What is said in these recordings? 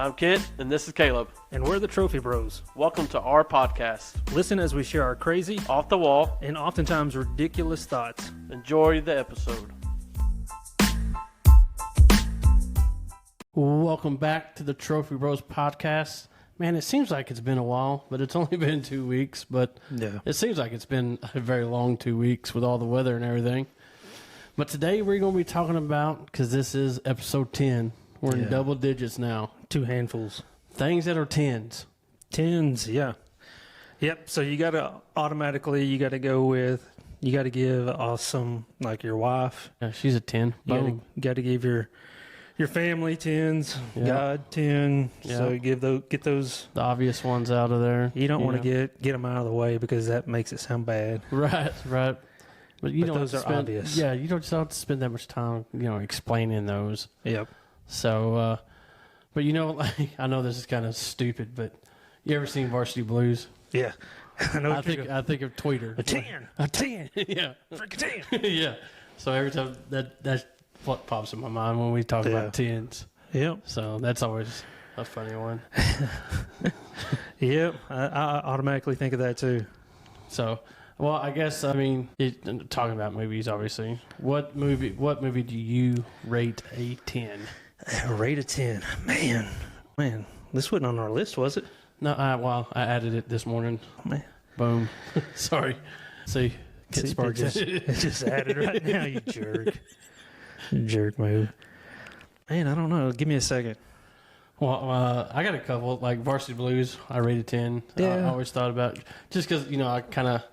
I'm Kent, and this is Caleb. And we're the Trophy Bros. Welcome to our podcast. Listen as we share our crazy, Off the wall, and oftentimes ridiculous thoughts. enjoy the episode. Welcome back to the Trophy Bros podcast. Man, it seems like it's been a while, but it's only been 2 weeks. But it seems like it's been a very long 2 weeks with all the weather and everything. But today we're going to be talking about, because this is episode 10, we're in double digits now. 2 handfuls. Things that are tens. Tens, yeah. Yep, so you got to give awesome, like your wife. Yeah, she's a 10. Boom. You got to give your family tens, Yep. God 10. Yep. So get those. The obvious ones out of there. You don't want to get them out of the way because that makes it sound bad. Right. But you But don't those have to are obvious. Yeah, you don't have to spend that much time, explaining those. Yep. So, but like, I know this is kind of stupid, but you ever seen Varsity Blues? Yeah. I know. I think of Tweeter. a 10. A 10. Yeah. Freaking 10. Yeah. So every time that's what pops in my mind when we talk about tens. Yep. So that's always a funny one. Yep. I automatically think of that too. So, well, I guess talking about movies, obviously. What movie do you rate a 10? Rate of 10. Man, this wasn't on our list, was it? No, I added it this morning. Man. Boom. Sorry. See, Pittsburgh just added right now, you jerk. Jerk move. Man, I don't know. Give me a second. Well, I got a couple. Like Varsity Blues, I rated 10. Yeah. I always thought about, just because, I kind of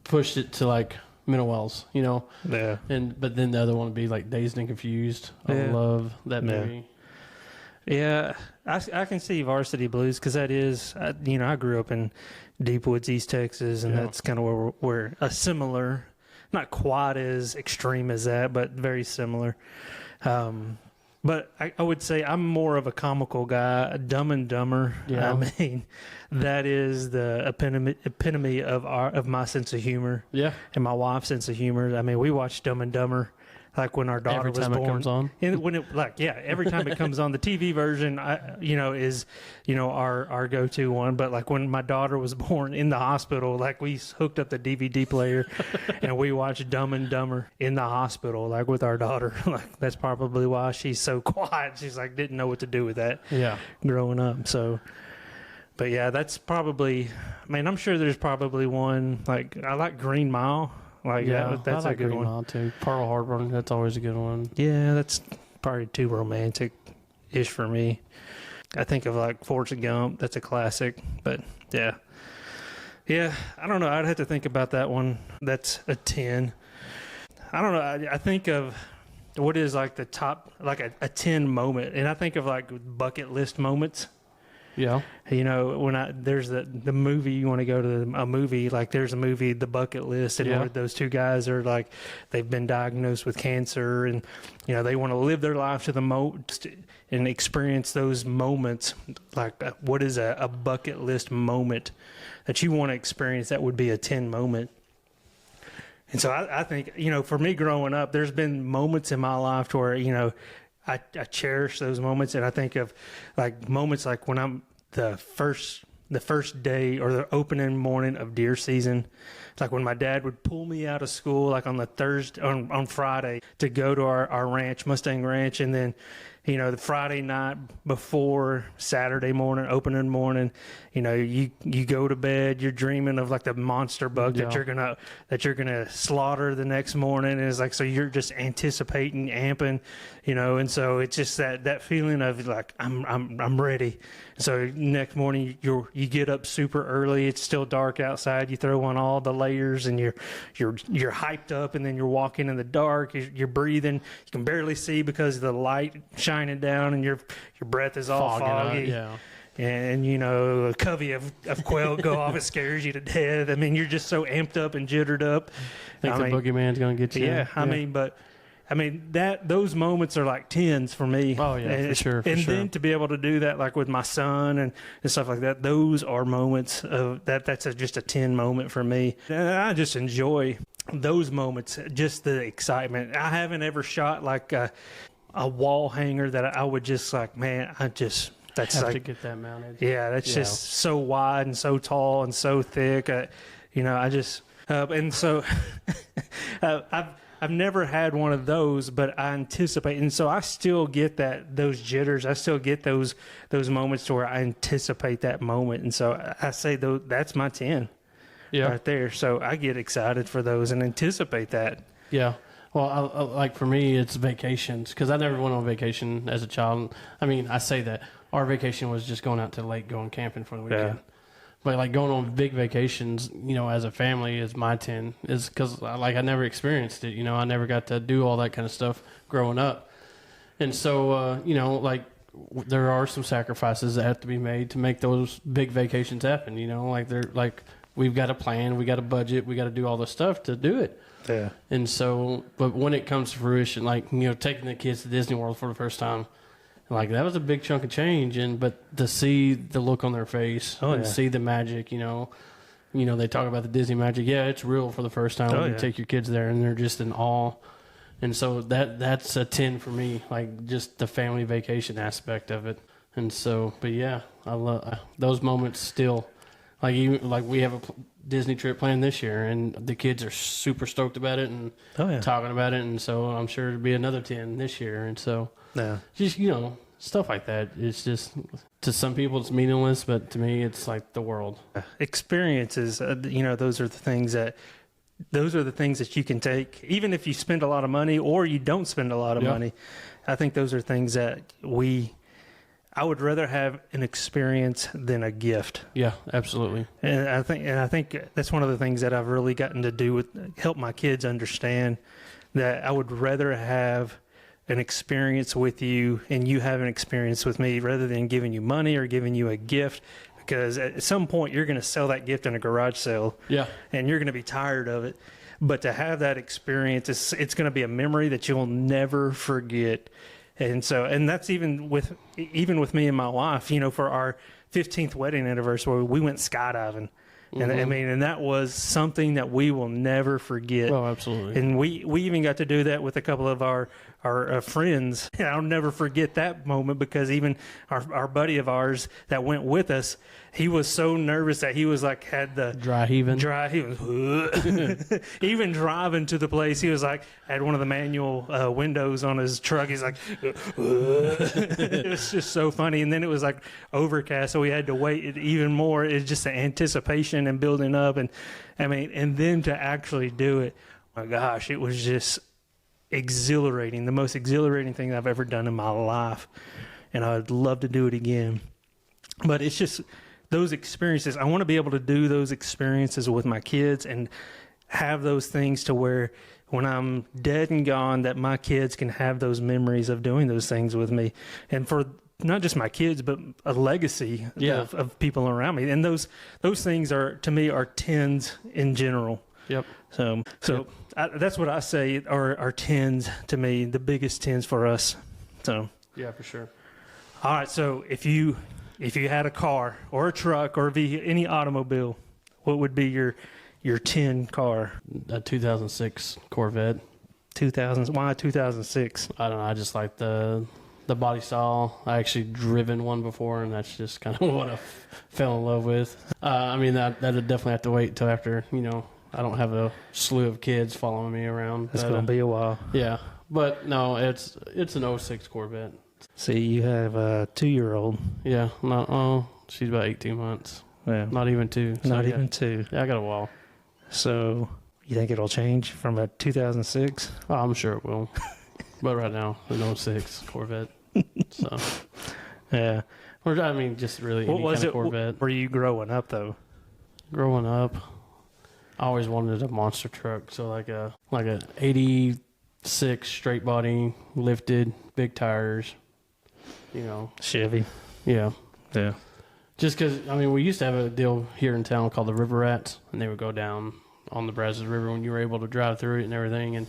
pushed it to like Middle Wells, Yeah. But then the other one would be like Dazed and Confused. I Yeah. love that movie. Yeah, I can see Varsity Blues because that is, I grew up in Deep Woods, East Texas, and that's kind of where we're a similar, not quite as extreme as that, but very similar. But I would say I'm more of a comical guy. Dumb and Dumber. Yeah. I mean, that is the epitome of my sense of humor. Yeah. And my wife's sense of humor. I mean, we watched Dumb and Dumber like when our daughter Every was time born. it comes on. And when every time it comes on, the TV version, is our go-to one. But like when my daughter was born in the hospital, like we hooked up the DVD player and we watched Dumb and Dumber in the hospital, like with our daughter. Like that's probably why she's so quiet. She's like didn't know what to do with that. Yeah. Growing up. So, but yeah, that's probably. I mean, I'm sure there's probably one like I like Green Mile. Like that's I like a good Green one. Mile too. Pearl Harbor, that's always a good one. Yeah, that's probably too romantic-ish for me. I think of like Forrest Gump. That's a classic. But yeah, I don't know. I'd have to think about that one. That's a 10. I don't know. I think of what is like the top, like a 10 moment, and I think of like bucket list moments. Yeah. When there's the movie, you want to go to a movie, like there's a movie, The Bucket List, and where those two guys are like, they've been diagnosed with cancer and, they want to live their life to the most and experience those moments. Like what is a bucket list moment that you want to experience? That would be a 10 moment. And so I think, for me growing up, there's been moments in my life to where, I cherish those moments, and I think of like moments like when I'm the first day or the opening morning of deer season. It's like when my dad would pull me out of school, like on the Thursday on Friday to go to our ranch, Mustang Ranch, and then the Friday night before Saturday morning, opening morning, you go to bed, you're dreaming of like the monster buck that you're gonna slaughter the next morning, and it's like so you're just anticipating, amping, and so it's just that feeling of like I'm ready. So next morning you get up super early, it's still dark outside, you throw on all the layers and you're hyped up, and then you're walking in the dark, you're breathing, you can barely see because of the light shining down, and your breath is all foggy. And a covey of quail go off, it scares you to death. I mean, you're just so amped up and jittered up. Think the boogeyman's gonna get you. Yeah, I mean those moments are like 10s for me. Oh yeah, for sure. Then to be able to do that like with my son and stuff like that, those are moments of that. That's just a 10 moment for me. And I just enjoy those moments, just the excitement. I haven't ever shot like a wall hanger that I would just like, man, that's Have like to get that mounted. yeah, that's just so wide and so tall and so thick. I just and so I've never had one of those, but I anticipate, and so I still get those jitters. I still get those moments to where I anticipate that moment, and so I say that's my 10 right there. So I get excited for those and anticipate that. Yeah. Well, like for me, it's vacations because I never went on vacation as a child. I mean, I say that our vacation was just going out to the lake, going camping for the weekend. Yeah. But like going on big vacations, as a family is my 10 is because like I never experienced it. I never got to do all that kind of stuff growing up. And so, like there are some sacrifices that have to be made to make those big vacations happen. Like we've got a plan, we got a budget, we got to do all the stuff to do it. Yeah. And so, but when it comes to fruition, like, taking the kids to Disney World for the first time, like that was a big chunk of change. But to see the look on their face and see the magic, they talk about the Disney magic. Yeah, it's real for the first time when you take your kids there and they're just in awe. And so that's a 10 for me, like just the family vacation aspect of it. And so, but yeah, I love those moments still. Like we have a Disney trip planned this year, and the kids are super stoked about it and talking about it, and so I'm sure it'll be another 10 this year. And so, just stuff like that. It's just to some people it's meaningless, but to me it's like the world. Experiences, those are the things that you can take, even if you spend a lot of money or you don't spend a lot of money. I think those are things that I would rather have an experience than a gift. Yeah, absolutely. And I think that's one of the things that I've really gotten to do with help my kids understand that I would rather have an experience with you and you have an experience with me rather than giving you money or giving you a gift, because at some point you're going to sell that gift in a garage sale. Yeah. And you're going to be tired of it. But to have that experience, it's going to be a memory that you'll never forget. And so, and that's even with me and my wife, for our 15th wedding anniversary, we went skydiving. And and that was something that we will never forget. Oh, absolutely. And we even got to do that with a couple of our friends. And I'll never forget that moment because even our buddy of ours that went with us, he was so nervous that he was like had the dry heaving. He was even driving to the place. He was like had one of the manual windows on his truck. He's like, it was just so funny. And then it was like overcast, so we had to wait even more. It's just the anticipation and building up, and and then to actually do it. My gosh, it was just exhilarating. The most exhilarating thing I've ever done in my life, and I'd love to do it again. But it's just those experiences. I want to be able to do those experiences with my kids and have those things to where when I'm dead and gone, that my kids can have those memories of doing those things with me. And for not just my kids, but a legacy of people around me. And those things are, to me, are 10s in general. Yep. So that's what I say are 10s to me, the biggest 10s for us. So yeah, for sure. All right. So if you had a car or a truck or any automobile, what would be your 10 car? A 2006 Corvette. 2000. Why 2006? I don't know. I just like the body style. I actually driven one before, and that's just kind of what I fell in love with. That'd definitely have to wait until after, I don't have a slew of kids following me around. It's going to be a while. Yeah. But no, it's an 06 Corvette. See, you have a 2-year-old. Yeah. She's about 18 months. Yeah. Not even 2. So Not even 2. Yeah, I got a while. So you think it'll change from a 2006? Oh, I'm sure it will. But right now, an 06 Corvette. So, yeah. Or just really any kind of Corvette. Were you growing up though? Growing up, I always wanted a monster truck. So like a 86 straight body, lifted, big tires. Chevy. Yeah. Yeah. Just because we used to have a deal here in town called the River Rats, and they would go down on the Brazos River when you were able to drive through it and everything, and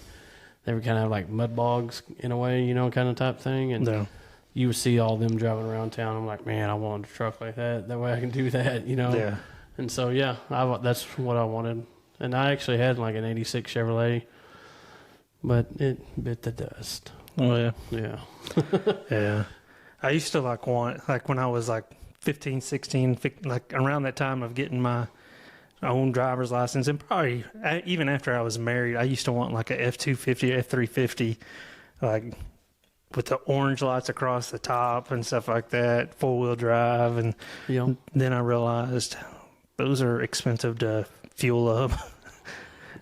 they would kind of have like mud bogs in a way, kind of type thing. And you would see all them driving around town. I'm like, man, I wanted a truck like that. That way I can do that, Yeah. And so, yeah, that's what I wanted. And I actually had like an 86 Chevrolet, but it bit the dust. Oh yeah. Yeah. Yeah. I used to want when I was 15, 16, like around that time of getting my own driver's license, and probably even after I was married, I used to want like a F-250, F-350, like with the orange lights across the top and stuff like that, 4-wheel drive. And then I realized those are expensive to fuel up.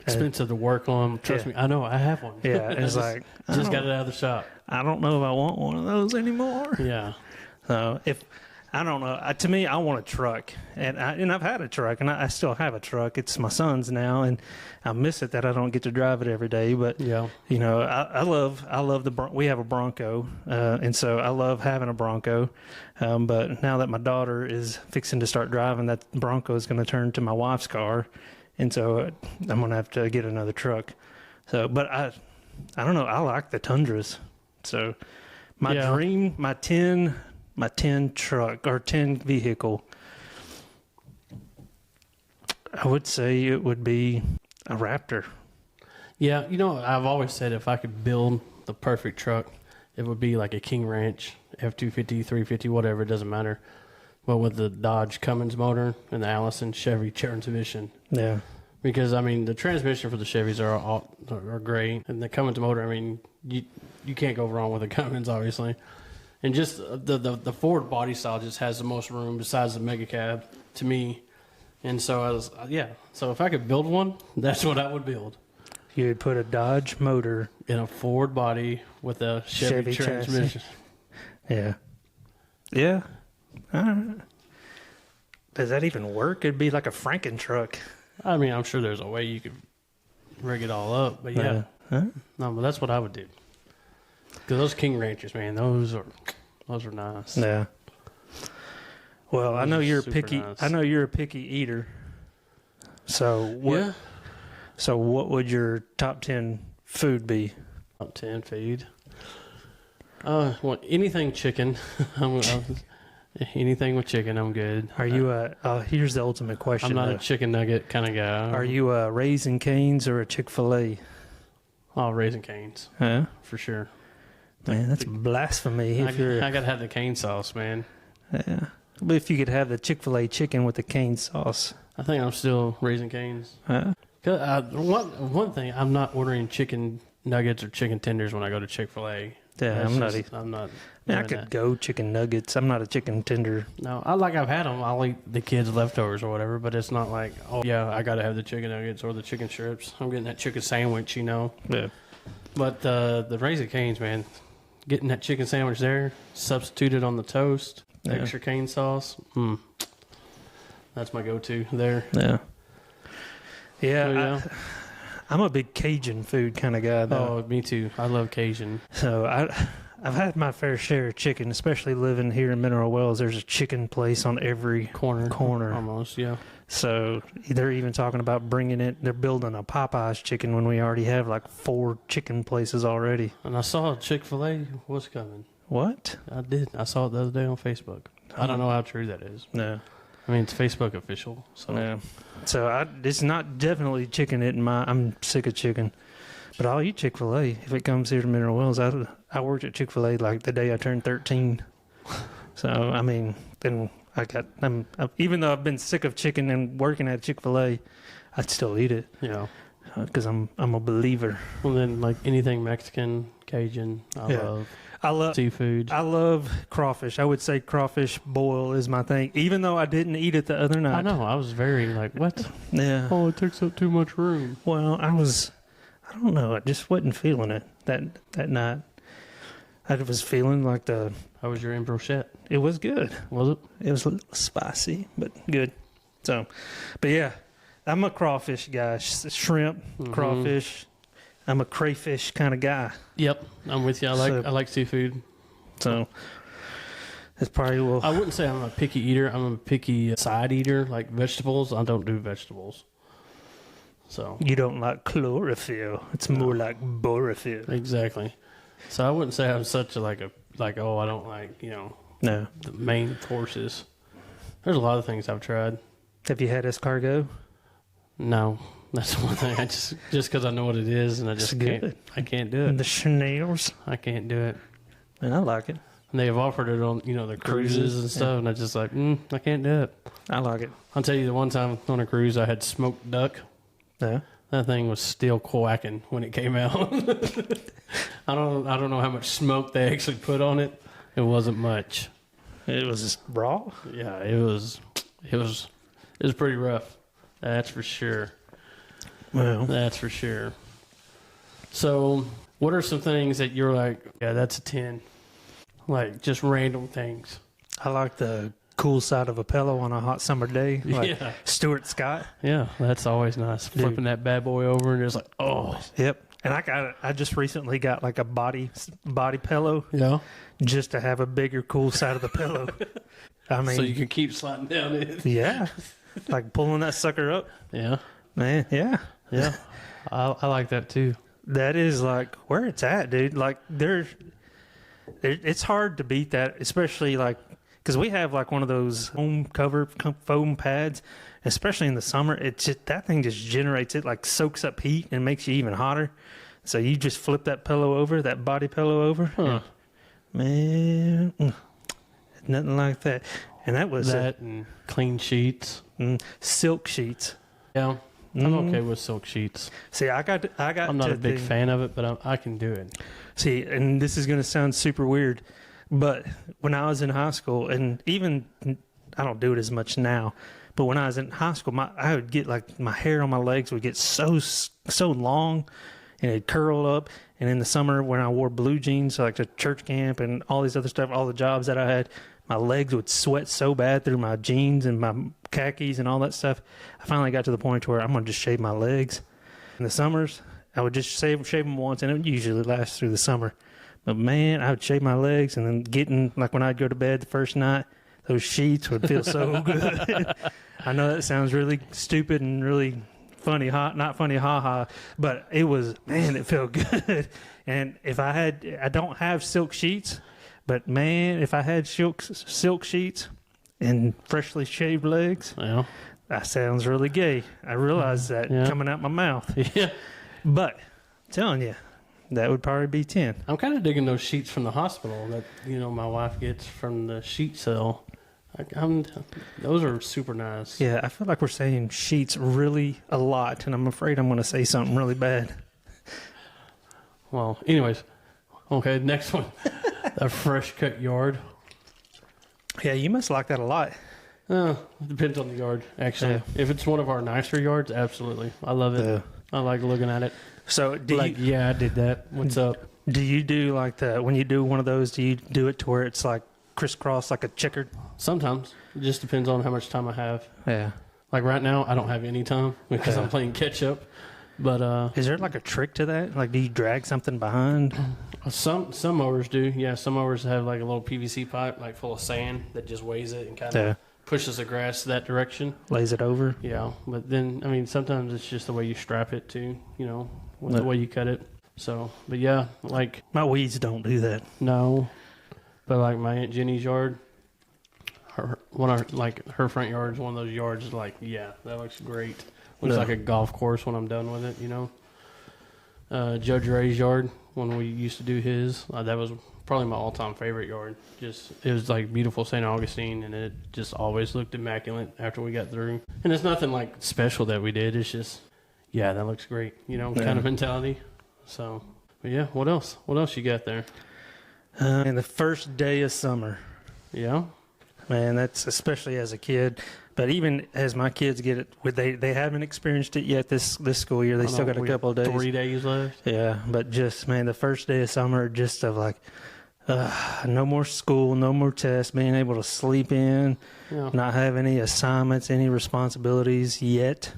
Expensive to work on. Trust me, I know. I have one. Yeah, it's just got it out of the shop. I don't know if I want one of those anymore. Yeah. So I don't know. To me, I want a truck, and I've had a truck, and I still have a truck. It's my son's now, and I miss it that I don't get to drive it every day. But yeah, I love we have a Bronco, and so I love having a Bronco. But now that my daughter is fixing to start driving, that Bronco is going to turn to my wife's car, and so I'm going to have to get another truck. So, but I don't know. I like the Tundras. So my dream, my 10 truck or 10 vehicle, I would say it would be a Raptor. Yeah, I've always said if I could build the perfect truck, it would be like a King Ranch, F-250, 350, whatever, it doesn't matter. But with the Dodge Cummins motor and the Allison Chevy transmission. Yeah. Because, the transmission for the Chevys are great. And the Cummins motor, you can't go wrong with the Cummins, obviously. And just the Ford body style just has the most room besides the Mega Cab to me. And so so if I could build one, that's what I would build. You'd put a Dodge motor in a Ford body with a Chevy transmission. Yeah. Yeah. All right. Does that even work? It'd be like a Franken truck. I'm sure there's a way you could rig it all up, but yeah. No, but that's what I would do. Because those King Ranchers, man, those are nice. Yeah. Well, I know you're picky. Nice. I know you're a picky eater. So what? Yeah. So what would your top 10 food be? Top 10 food. Anything chicken. Anything with chicken, I'm good. Are you here's the ultimate question. I'm not a chicken nugget kind of guy. Are you a Raising Cane's or a Chick-fil-A? Oh, Raising Cane's. Huh? For sure. Man, that's blasphemy. I gotta have the cane sauce, man. Yeah. But if you could have the Chick-fil-A chicken with the cane sauce. I think I'm still Raising Cane's. Huh? One thing, I'm not ordering chicken nuggets or chicken tenders when I go to Chick-fil-A. Yeah, I'm not. I could go chicken nuggets. I'm not a chicken tender. No, I've had them. I'll eat the kids' leftovers or whatever, but it's not like, oh yeah, I gotta have the chicken nuggets or the chicken strips. I'm getting that chicken sandwich, Yeah. But the Raising Cane's, man, getting that chicken sandwich there, substituted on the toast, extra cane sauce. That's my go-to there. Yeah. Yeah. So, yeah. I'm a big Cajun food kind of guy, though. Oh, me too. I love Cajun. So I've had my fair share of chicken, especially living here in Mineral Wells. There's a chicken place on every corner. Almost, yeah. So they're even talking about bringing it. They're building a Popeyes chicken when we already have like 4 chicken places already. And I saw Chick-fil-A was coming. What? I did. I saw it the other day on Facebook. I don't know how true that is. No. It's Facebook official. So yeah. So it's not definitely chicken. I'm sick of chicken, but I'll eat Chick-fil-A if it comes here to Mineral Wells. I worked at Chick-fil-A like the day I turned 13. So then even though I've been sick of chicken and working at Chick-fil-A, I'd still eat it. Yeah. Because I'm a believer. Well, then like anything Mexican, Cajun, I love seafood. I love crawfish. I would say crawfish boil is my thing, even though I didn't eat it the other night. I know. I was very like, what? Yeah. Oh, it takes up too much room. Well, I don't know. I just wasn't feeling it that night. I was feeling like How was your brochette? It was good. Was it? It was a little spicy, but good. So, but yeah, I'm a crawfish guy. Shrimp, crawfish. I'm a crayfish kind of guy. Yep, I'm with you. I like seafood. So it's probably I wouldn't say I'm a picky eater. I'm a picky side eater, like vegetables. I don't do vegetables. So you don't like chlorophyll. It's more like borophyll. Exactly. So I wouldn't say I'm such I don't like No. the main courses. There's a lot of things I've tried. Have you had escargot? No. That's one thing. I just because I know what it is, and I just can't. I can't do it. The Chanel's. I can't do it. And I like it. And they have offered it on, the cruises and stuff, and I just like, I can't do it. I like it. I'll tell you, the one time on a cruise, I had smoked duck. Yeah. That thing was still quacking when it came out. I don't know how much smoke they actually put on it. It wasn't much. It was just raw. Yeah, it was pretty rough. That's for sure. Well, That's for sure. So, what are some things that you're like, yeah, that's a 10? Like, just random things. I like the cool side of a pillow on a hot summer day. Like Yeah. Stuart Scott. Yeah, that's always nice. Dude. Flipping that bad boy over and just like, oh. Yep. And I just recently got like a body pillow Yeah. just to have a bigger cool side of the pillow. I mean, So you can keep sliding down it. yeah, like pulling that sucker up, Yeah. man. Yeah, Yeah. I like that too. that is like where it's at, dude. Like it's hard to beat that, especially like because we have like one of those home cover foam pads, especially in the summer. That thing just generates it, like soaks up heat and makes you even hotter. So you just flip that pillow over, that body pillow over, Huh. man. Nothing like that. And that was That and clean sheets. silk sheets. Yeah. I'm okay with silk sheets. See, I got. I'm not to a big think- fan of it, but I can do it. See, and this is going to sound super weird, but when I was in high school, and even I don't do it as much now, but when I was in high school, I would get like my hair on my legs would get so long, and it'd curl up. And in the summer, when I wore blue jeans, like to church camp and all these other stuff, all the jobs that I had, my legs would sweat so bad through my jeans and my khakis and all that stuff. I finally got to the point where I'm going to just shave my legs. In the summers, I would just shave them once, and it would usually last through the summer. But man, I would shave my legs, and then like when I'd go to bed the first night, those sheets would feel so good. I know that sounds really stupid and really funny, not funny, haha, but it was, man, it felt good. And I don't have silk sheets, but man, if I had silk sheets and freshly shaved legs, Yeah. that sounds really gay. I realize that Yeah. coming out my mouth. Yeah. But I'm telling you, that would probably be 10. I'm kind of digging those sheets from the hospital that my wife gets from the sheet sale. Those are super nice. Yeah, I feel like we're saying sheets really a lot, and I'm afraid I'm going to say something really bad. Well, anyways, okay, next one, a fresh cut yard. Yeah, you must like that a lot. It depends on the yard, actually. Yeah. If it's one of our nicer yards, absolutely, I love it. Yeah. I like looking at it. So Yeah, I did that. What's up? do you do like when you do one of those, do you do it to where it's like crisscross, like a checkered? Sometimes it just depends on how much time I have. Yeah. Like right now, I don't have any time because Yeah. I'm playing catch up. But Is there like a trick to that? Like, do you drag something behind? some mowers do. Yeah, some mowers have like a little PVC pipe, like full of sand that just weighs it and kind of Yeah. pushes the grass that direction. Lays it over? Yeah, but then I mean sometimes it's just the way you strap it too. With the way you cut it. So, but yeah, like My weeds don't do that. no, but like my Aunt Jenny's yard, her front yard is one of those yards. Like yeah, that looks great. Looks Yeah. like a golf course when I'm done with it. Judge Ray's yard when we used to do his, that was probably my all-time favorite yard. It was like beautiful St. Augustine, and it just always looked immaculate after we got through. And it's nothing like special that we did. It's just, yeah, that looks great, kind of mentality. So, but yeah, what else? What else you got there? And the first day of summer, Yeah, man, that's especially as a kid. But even as my kids get it, they haven't experienced it yet this school year. They still got a couple of days. 3 days left. Yeah, but just, man, the first day of summer, just of like, no more school, no more tests, being able to sleep in, Yeah. not have any assignments, any responsibilities yet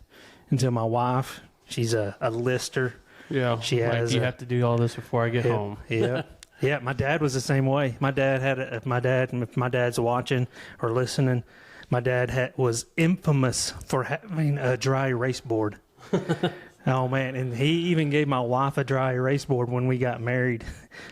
until my wife, she's a lister. Yeah, She like, has you a- have to do all this before I get home. Yeah. Yeah, my dad was the same way. My dad, if my dad's watching or listening, my dad was infamous for having a dry erase board. Oh, man. And he even gave my wife a dry erase board when we got married.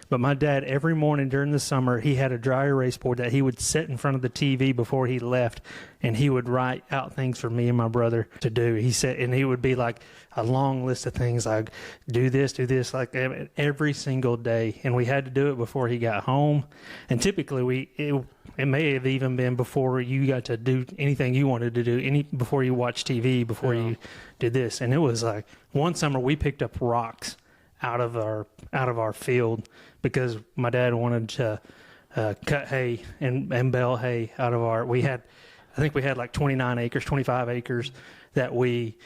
But my dad, every morning during the summer, he had a dry erase board that he would set in front of the TV before he left. and he would write out things for me and my brother to do. He said, and he would be like a long list of things like do this, like every single day. And we had to do it before he got home. And typically it may have even been before you got to do anything you wanted to do, before you watched TV, before you did this. And it was like one summer we picked up rocks out of our field because my dad wanted to cut hay and bale hay out of I think we had like 25 acres that we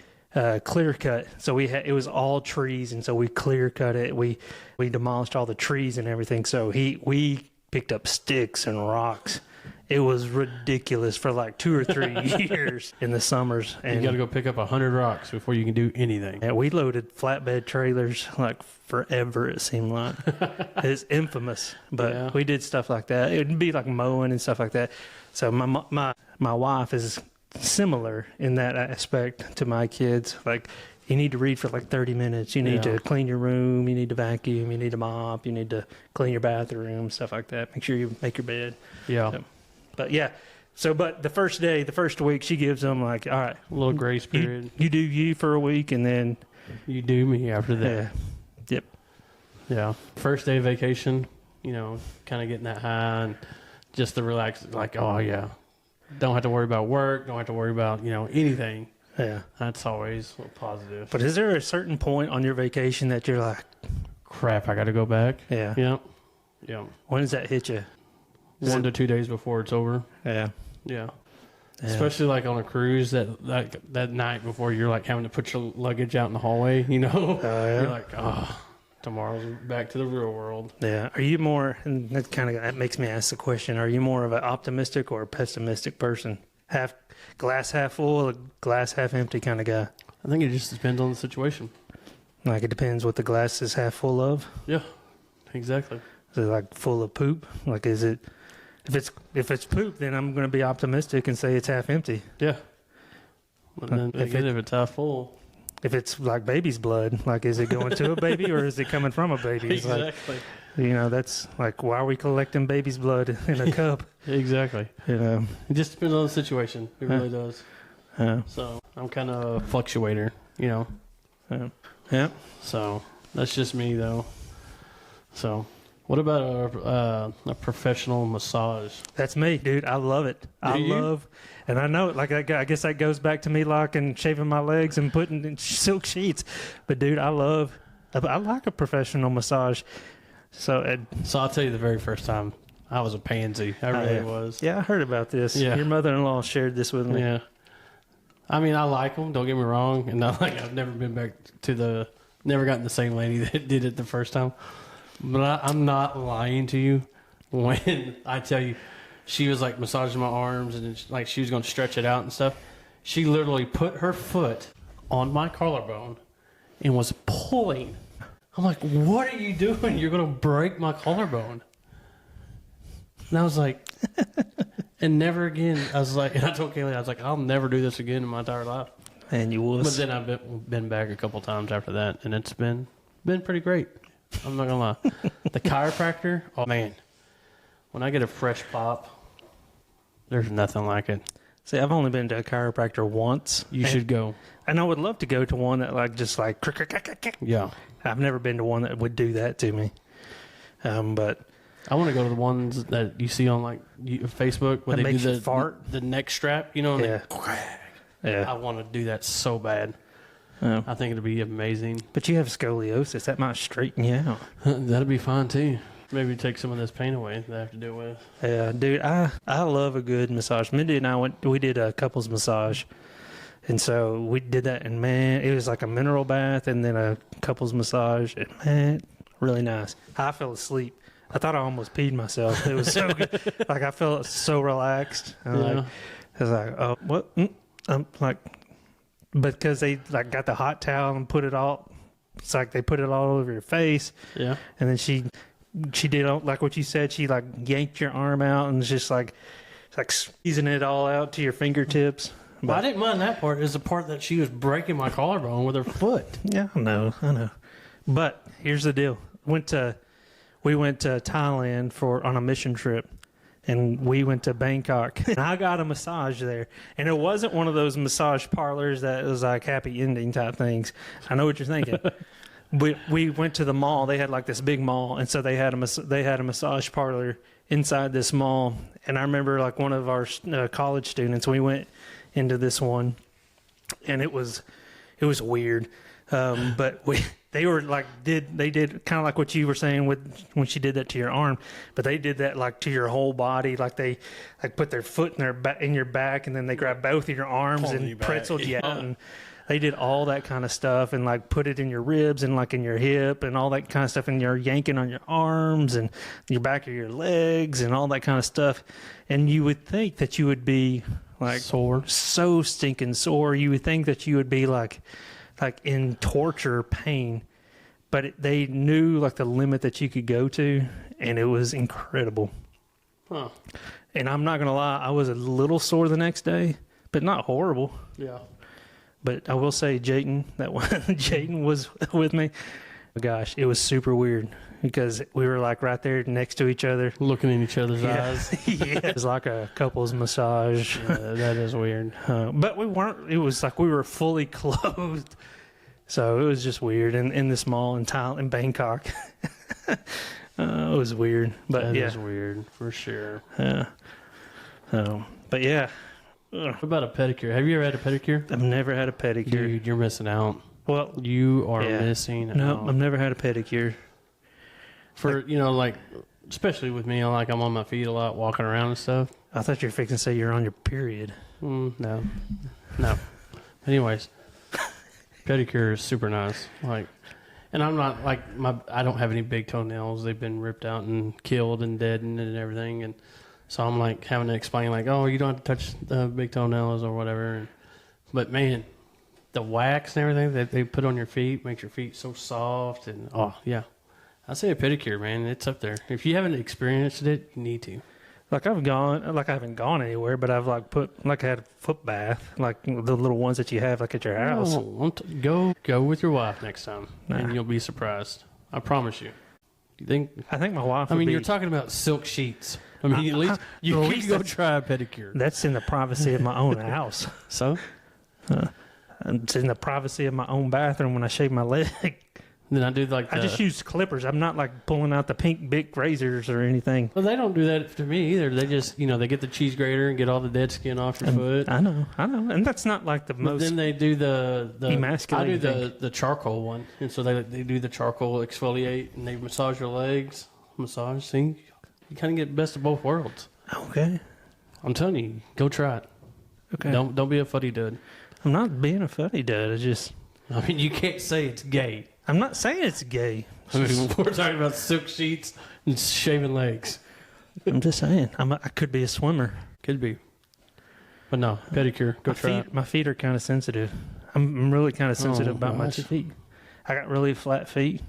clear cut. So it was all trees, and so we clear cut it. We demolished all the trees and everything. So we picked up sticks and rocks. It was ridiculous for like 2 or 3 years in the summers. And you got to go pick up 100 rocks before you can do anything. Yeah, we loaded flatbed trailers like forever, it seemed like. It's infamous, but we did stuff like that. It'd be like mowing and stuff like that. So my wife is similar in that aspect to my kids. Like, you need to read for like 30 minutes. You need to clean your room. You need to vacuum. You need to mop. You need to clean your bathroom, stuff like that. Make sure you make your bed. Yeah. But the first week, she gives them like, all right, a little grace period. You do you for a week, and then you do me after that. Yeah. Yep. Yeah. First day of vacation, kind of getting that high and just to relax, like, oh yeah, don't have to worry about work, don't have to worry about, anything. Yeah. That's always a positive. But is there a certain point on your vacation that you're like, crap, I got to go back? Yeah. Yep. Yeah. When does that hit you? 1 to 2 days before it's over. Yeah. Yeah. Especially like on a cruise that night before you're like having to put your luggage out in the hallway, You're like, tomorrow's back to the real world. Yeah. Are you more, and that makes me ask the question, are you more of an optimistic or a pessimistic person? Glass half full, or glass half empty kind of guy? I think it just depends on the situation. Like, it depends what the glass is half full of? Yeah, exactly. Is it like full of poop? Like, is it, if it's poop, then I'm going to be optimistic and say it's half empty. Yeah. But then if it's half full. If it's like baby's blood, like, is it going to a baby or is it coming from a baby? It's exactly. Like, that's like, why are we collecting baby's blood in a cup? Exactly. It just depends on the situation. It really does. So I'm kind of a fluctuator, Yeah. So that's just me, though. So what about a professional massage? That's me, dude. I love it. And I know it. Like, I guess that goes back to me locking, shaving my legs and putting in silk sheets. But dude, I like a professional massage. So I'll tell you, the very first time I was a pansy. I really was. Yeah, I heard about this. Yeah. Your mother-in-law shared this with me. Yeah. I mean, I like them. Don't get me wrong. And I've never been back to never gotten the same lady that did it the first time. But I'm not lying to you when I tell you she was like massaging my arms and like she was going to stretch it out and stuff. She literally put her foot on my collarbone and was pulling. I'm like, what are you doing? You're going to break my collarbone. And I was like, and never again. I was like, and I told Kaylee, I was like, I'll never do this again in my entire life. And you will. But then I've been back a couple times after that, and it's been pretty great. I'm not gonna lie. The chiropractor, oh man, when I get a fresh pop, there's nothing like it. See, I've only been to a chiropractor once. You should go. And I would love to go to one that just Yeah. I've never been to one that would do that to me. But I want to go to the ones that you see on like Facebook where they do the neck strap, Yeah. Yeah. I want to do that so bad. I think it'd be amazing. But you have scoliosis. That might straighten you out. That'd be fine too. Maybe take some of this pain away that I have to deal with. Yeah, dude, I love a good massage. Mindy and I we did a couples massage. And so we did that, and man, it was like a mineral bath and then a couples massage. And man, really nice. I fell asleep. I thought I almost peed myself. It was so good. Like, I felt so relaxed. I was like, oh, what? I'm like, because they like got the hot towel and put it all. It's like they put it all over your face. Yeah. And then she did like what you said. She like yanked your arm out and was just like squeezing it all out to your fingertips. But I didn't mind that part. It's the part that she was breaking my collarbone with her foot. Yeah, I know. But here's the deal. We went to Thailand on a mission trip, and we went to Bangkok. And I got a massage there, and it wasn't one of those massage parlors that was like happy ending type things. I know what you're thinking. We went to the mall. They had like this big mall, and so they had a massage parlor inside this mall. And I remember like one of our college students, we went into this one, and it was weird. But they were like they did kind of like what you were saying when she did that to your arm, but they did that like to your whole body. Like they like put their foot in your back, and then they grabbed both of your arms and pretzeled you out, and they did all that kind of stuff, and like put it in your ribs and like in your hip and all that kind of stuff, and you're yanking on your arms and your back of your legs and all that kind of stuff. And you would think that you would be like sore, so stinking sore. You would think that you would be like in torture pain, but they knew like the limit that you could go to, and it was incredible. Huh. And I'm not gonna lie, I was a little sore the next day, but not horrible. Yeah. But I will say, Jayden was with me. Gosh, it was super weird because we were like right there next to each other, Looking in each other's eyes. Yeah, it was like a couple's massage. Yeah, that is weird. But we weren't. It was like we were fully clothed, so it was just weird. In this mall in Thailand, in Bangkok, it was weird. But That yeah, is weird for sure. but yeah, What about a pedicure? Have you ever had a pedicure? I've never had a pedicure. Dude, you're missing out. Well, You are yeah. missing no, out. I've never had a pedicure. For, like, especially with me, like, I'm on my feet a lot, walking around and stuff. I thought you were fixing to say you're on your period. No. Anyways, pedicure is super nice. Like, and I'm not, like, I don't have any big toenails. They've been ripped out and killed and deadened and everything. And so I'm, like, having to explain, like, oh, you don't have to touch the big toenails or whatever. But, man, the wax and everything that they put on your feet makes your feet so soft. And, oh, yeah. I say a pedicure, man. It's up there. If you haven't experienced it, you need to. Like I haven't gone anywhere, but I've like had a foot bath, like the little ones that you have like at your house. Go with your wife next time, Nah. and you'll be surprised. I promise you. You think? I think my wife. I mean, would you're be, talking about silk sheets. I mean, at least you at can least go that's- try a pedicure. That's in the privacy of my own house. So It's in the privacy of my own bathroom when I shave my leg. then I do like I just use clippers. I'm not like pulling out the pink Bic razors or anything. Well, they don't do that to me either. They just they get the cheese grater and get all the dead skin off your foot. I know, and that's not like the But most. then they do the emasculating I do the charcoal one, and so they do the charcoal exfoliate, and they massage your legs. See, you kind of get best of both worlds. Okay, I'm telling you, go try it. okay. Don't be a fuddy dud. I'm not being a funny dud. I mean, you can't say it's gay. I'm not saying it's gay. I mean, we're talking about silk sheets and shaving legs. I'm just saying I could be a swimmer. Could be, but no pedicure. Go try it. My feet are kind of sensitive. I'm really kind of sensitive about my gosh. feet. I got really flat feet.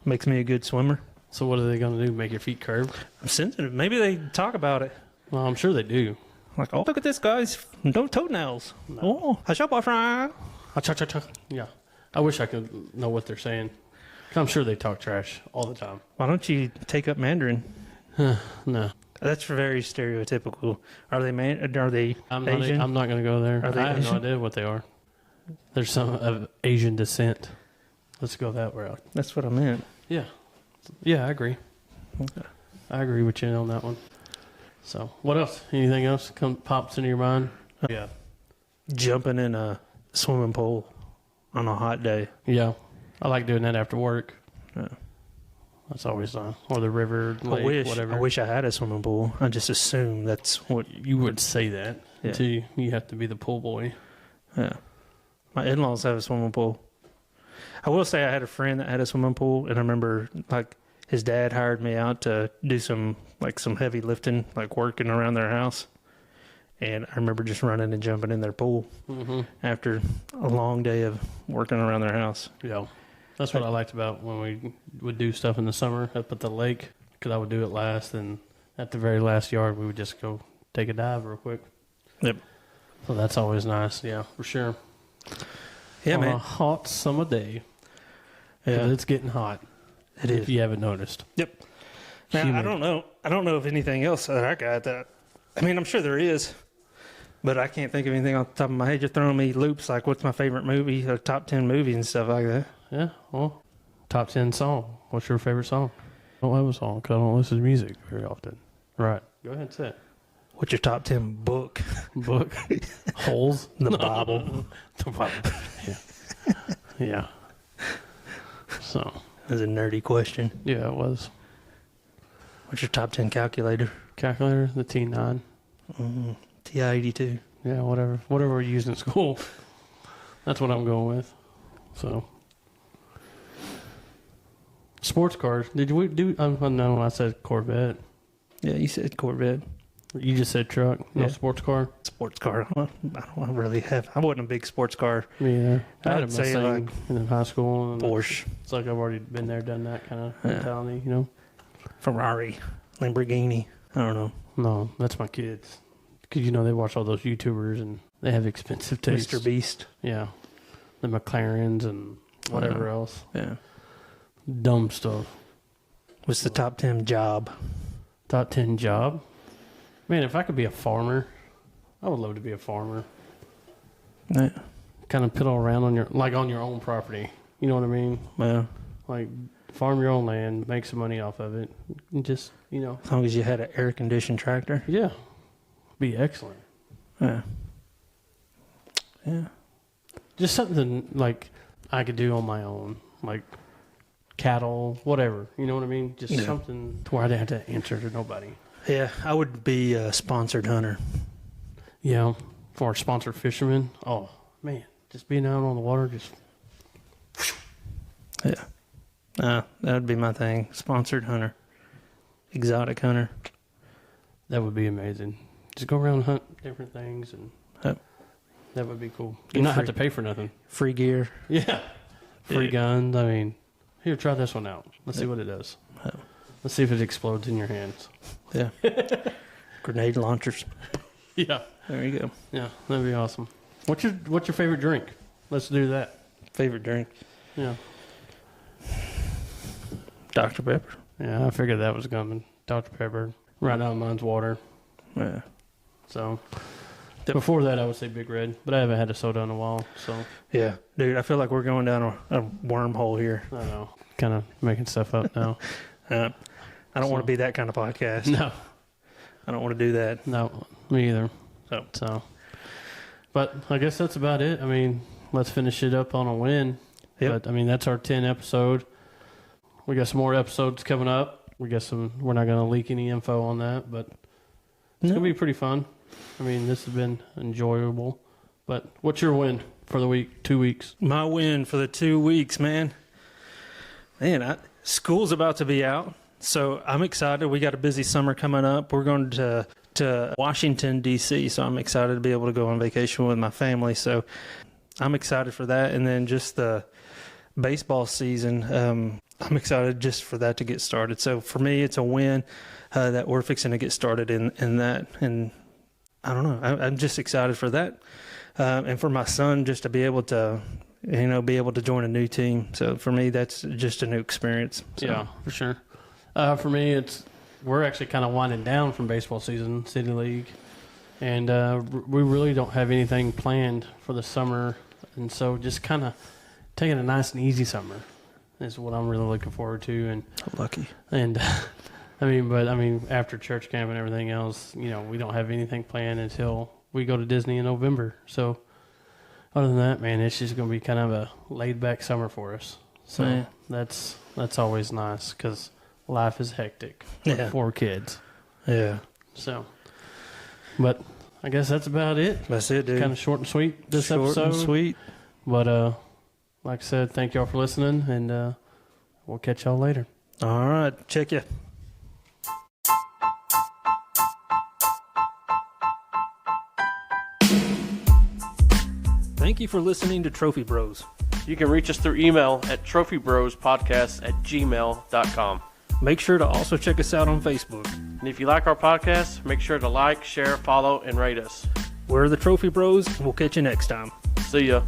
Makes me a good swimmer. So what are they going to do? Make your feet curved? I'm sensitive. Maybe they talk about it. Well, I'm sure they do. Like, oh, look at this guy's no toenails. Oh, how's your boyfriend? Yeah. I wish I could know what they're saying. I'm sure they talk trash all the time. Why don't you take up Mandarin? No, That's very stereotypical. Are they Asian? I'm not going to go there. Are they I have Asian? no idea what they are. There's some of Asian descent. Let's go that route. That's what I meant. Yeah. Yeah, I agree. Okay. I agree with you on that one. So, what else? Anything else pops into your mind? Yeah. Jumping in a swimming pool on a hot day. Yeah. I like doing that after work. Yeah. That's always or the river, lake, whatever. I wish I had a swimming pool. I just assume that's what. You would say that Yeah. until you have to be the pool boy. Yeah. My in-laws have a swimming pool. I will say I had a friend that had a swimming pool, and I remember like his dad hired me out to do some heavy lifting, like working around their house. And I remember just running and jumping in their pool after a long day of working around their house. Yeah. That's what I liked about when we would do stuff in the summer up at the lake, because I would do it last, and at the very last yard, we would just go take a dive real quick. Yep. So that's always nice. Yeah, for sure. Yeah, On a man. hot summer day. 'Cause Yeah, it's getting hot. it If is. you haven't noticed. Yep. Now, human. I don't know. I don't know if anything else that I got that. I mean, I'm sure there is, but I can't think of anything off the top of my head. You're throwing me loops like what's my favorite movie, or top 10 movie and stuff like that. Yeah, well, top 10 song. What's your favorite song? I don't have a song because I don't listen to music very often. Right. Go ahead and say it. What's your top 10 book? Book? Holes? The Bible. The Bible. Yeah. Yeah. So, That's a nerdy question. yeah, it was. What's your top 10 calculator? Calculator, the T9. TI-82. Yeah, whatever we're using in school. That's what I'm going with. So, sports cars. Did we do? No, I said Corvette. Yeah, you said Corvette. You just said truck. No Yeah. sports car. Sports car. I don't really have. I wasn't a big sports car. Me either. I had a I'd say Mustang in high school. And Porsche, It's like I've already been there, done that kind of Yeah. mentality. You know. Ferrari, Lamborghini. I don't know. No, that's my kids. Because they watch all those YouTubers and they have expensive tastes. Mr. Beast. Yeah, the McLarens and whatever else. Yeah. Dumb stuff. What's the top 10 job? Top 10 job. Man, if I could be a farmer, I would love to be a farmer. Yeah. Kind of piddle around on your own property. You know what I mean? Well, Like farm your own land, make some money off of it, and just as long as you had an air conditioned tractor. yeah, be excellent. Yeah. Yeah. Just something like I could do on my own, like cattle, whatever. You know what I mean? Just Yeah. something to where I didn't have to answer to nobody. Yeah, I would be a sponsored hunter. Yeah, for a sponsored fisherman. Oh man, just being out on the water, just Yeah. That would be my thing. Sponsored hunter. Exotic hunter. that would be amazing. Just go around and hunt different things, and Yep. that would be cool. Get You not have free- to pay for nothing. Free gear. Yeah, free Yeah. guns. I mean, here, try this one out. Let's see Yep. what it does. Yep. Let's see if it explodes in your hands. Yeah. Grenade launchers. Yeah, There you go. yeah, that'd be awesome. What's your favorite drink? Let's do that. Favorite drink? Yeah, Dr. Pepper. yeah. I figured that was coming. Dr. Pepper. Right now, mine's water. Yeah. So Yep. before that, I would say Big Red, but I haven't had a soda in a while. So Yeah. Dude, I feel like we're going down a wormhole here. I don't know, kind of making stuff up now. I don't want to So- be that kind of podcast. No, I don't want to do that. no, me either. So, but I guess that's about it. I mean, let's finish it up on a win. Yep. But I mean, that's our 10 episode. We got some more episodes coming up. We got some. We're not going to leak any info on that, but it's gonna be pretty fun. I mean, this has been enjoyable. But what's your win for the week? 2 weeks. My win for the 2 weeks, man. Man, school's about to be out, so I'm excited. We got a busy summer coming up. We're going to Washington, D.C., so I'm excited to be able to go on vacation with my family. So I'm excited for that. And then just the baseball season, I'm excited just for that to get started. So for me, it's a win that we're fixing to get started in that. And I don't know. I'm just excited for that. And for my son, just to be able to, be able to join a new team. So for me, that's just a new experience. So, Yeah, for sure. For me, we're actually kind of winding down from baseball season, City League, and we really don't have anything planned for the summer, and so just kind of taking a nice and easy summer is what I'm really looking forward to. And lucky. and I mean, after church camp and everything else, we don't have anything planned until we go to Disney in November. So other than that, man, it's just going to be kind of a laid back summer for us. So Man. that's always nice because life is hectic for Yeah. 4 kids. Yeah. So, but I guess that's about it. That's it, dude. Kind of short and sweet this Short episode. and sweet. But like I said, thank y'all for listening, and we'll catch y'all later. All right. Check ya. Thank you for listening to Trophy Bros. You can reach us through email at trophybrospodcast@gmail.com. Make sure to also check us out on Facebook. And if you like our podcast, make sure to like, share, follow, and rate us. We're the Trophy Bros. We'll catch you next time. See ya.